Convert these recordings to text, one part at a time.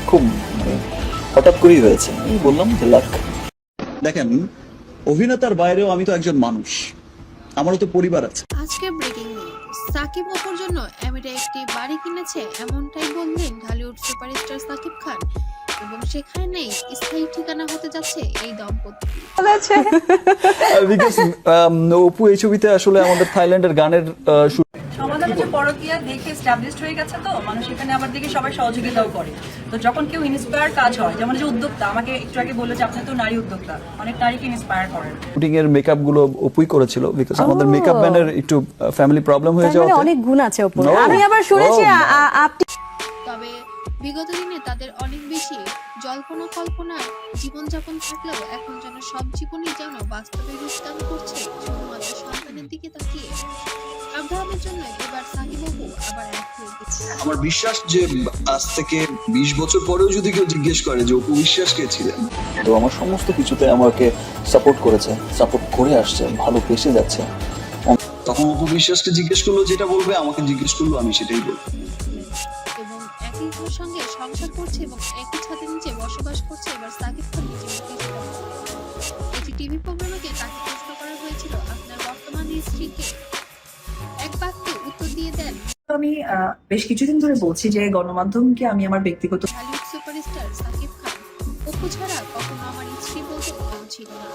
খুব মানে হঠাৎ করেই হয়েছে, আমি বললাম যে লাক। দেখেন, অভিনেতার বাইরেও আমি তো একজন মানুষ, আমারও তো পরিবার আছে। আজকের ব্রেকিং নিউজ, সাকিব অপুর জন্য আমিরা একটি বাড়ি কিনেছে, এমনটাই বললেন ঢালিউড সুপারস্টার সাকিব খান, এবং সেখানেই স্থায়ী ঠিকানা হতে যাচ্ছে এই দম্পতি। বিকজ অপু এই ছবিতে আসলে আমাদের থাইল্যান্ডের গানের সমাধান হচ্ছে পরকীয়া দেখে এস্টাবলিশড হয়ে গেছে, তো মানুষ এখানে আবার দেখে সবাই সহযোগিতাও করে। তো যখন কেউ ইন্সপায়ার কাজ হয়, যেমন যে উদ্যোক্তা আমাকে একটু আগে বললো যে আপনি তো নারী উদ্যোক্তা, অনেক নারীকে ইন্সপায়ার করেন। শুটিং এর মেকআপ গুলো অপুই করেছিল, বিকজ আমাদের মেকআপ ম্যানের একটু ফ্যামিলি প্রবলেম হয়ে যাওয়াতে অনেক গুণ আছে অপুর। No. আমি আবার শুনেছি আপনি তবে বিগত দিনে তাদের অনেক বেশি জল্পনা কল্পনা জীবনযাপন থাকলেও এখন যেন সব জীবনই যেন বাস্তবে রূপদান করছে শুধুমাত্র সন্তানের দিকে তাকিয়ে। আব্রাহামের জন্য এবার সাকিব অপু আবার এক হয়ে গেছে। আমার বিশ্বাস যে আজ থেকে 20 বছর পরেও যদি কেউ জিজ্ঞেস করে যে অপু বিশ্বাস কে ছিলেন, তো আমার সমস্ত কিছুতে আমাকে সাপোর্ট করেছে, সাপোর্ট করে আসছে, ভালো পেশে যাচ্ছে। তখন অপু বিশ্বাসকে জিজ্ঞেস করলো যেটা বলবে, আমাকে জিজ্ঞেস করলো আমি সেটাই বলবো। এবং একই ঘর সঙ্গে সংসার করছে এবং একই ছাদের নিচে বসবাস করছে এবার সাকিব খান নিজে মুখে স্বীকার করেছেন। একটি টিভি প্রোগ্রামে তাকে প্রশ্ন করা হয়েছিল আপনার বর্তমান স্ত্রীকে, এক বাক্যে উত্তর দিয়ে দেন আমি বেশ কিছুদিন ধরে বলছি যে গণমাধ্যমকে আমি আমার ব্যক্তিগত ঢালিউড সুপারস্টার সাকিব খান, অপু ছাড়া কখনো আমার স্ত্রী বলতে কেউ ছিল না।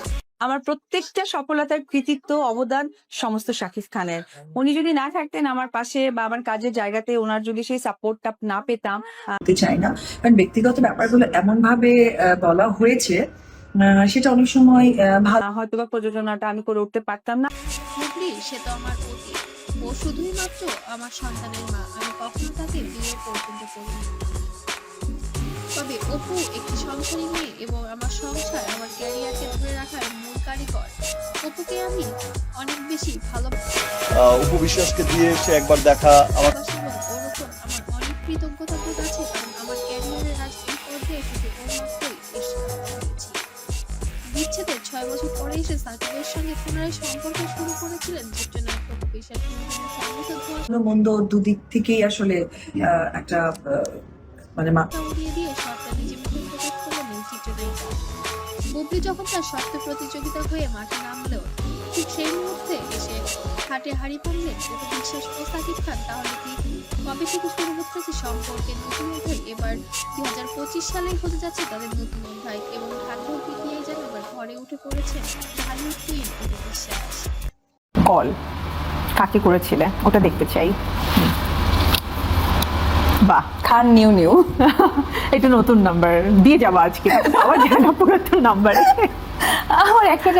আমার প্রত্যেকটা সফলতার কৃতিত্ব অবদান সমস্ত শাকিব খানের। উনি যদি না থাকতেন আমার পাশে বা আমার কাজের জায়গাতে, ওনার যদি সেই সাপোর্টটা না পেতাম, করতে চাই না, কারণ ব্যক্তিগত ব্যাপারগুলো এমন ভাবে বলা হয়েছে সেটা অনেক সময় ভালো। হয়তো বা প্রযোজনাটা আমি করে উঠতে পারতাম না। মুগলি সে তো আমার অতীত, ও শুধুই মাত্র আমার সন্তানের মা, আমি কখনো তাকে বিয়ে পর্যন্ত করিনি। তবে অপু একটি সংসারী মেয়ে এবং আমার সংসার আমার ক্যারিয়ারকে ধরে রাখার মূল কারিগর। অপুকে আমি অনেক বেশি ভালোবাসি অপু বিশ্বাসকে দিয়ে সে একবার দেখা আমার এবং ওর ওপর আমার অনেক কৃতজ্ঞতা বোধ আছে, কারণ আমার ক্যারিয়ারের আজ এই পর্যায়ে শুধু ওর মাত্রই এসে পেরেছি। বিচ্ছেদের 6 বছর পরে এসে সাকিবের সঙ্গে পুনরায় সম্পর্ক শুরু করেছিলেন চিত্রনায়ক অপু বিশ্বাস। ভালো মন্দ দুদিক থেকেই আসলে একটা মানে মাথা উড়িয়ে দিয়ে সবটা নিজে মুখে প্রকাশ করলেন এই চিত্রনায়িকা। বুবলি যখন তার শক্ত প্রতিযোগিতা হয়ে মাঠে নামলেও ঠিক সেই মুহূর্তে এসে হাটে হাড়ি পড়লেন অপু বিশ্বাস ও সাকিব খান। তাহলে কি কবে থেকে শুরু হচ্ছে সম্পর্কের নতুন অধ্যায়? এবার 2025 সালেই হতে যাচ্ছে তাদের নতুন অধ্যায়, এবং ঢাকার পিটিয়ে যেন এবার ঘরে উঠে পড়েছেন ঢালিউড কুইন অপু বিশ্বাস। কল কাকে করেছিলে ওটা দেখতে চাই। বাহ, খান নিউ নিউ এটা নতুন নাম্বার দিয়ে যাবো আজকে, পাওয়া যায় না পুরাতন নাম্বার। আমার একটা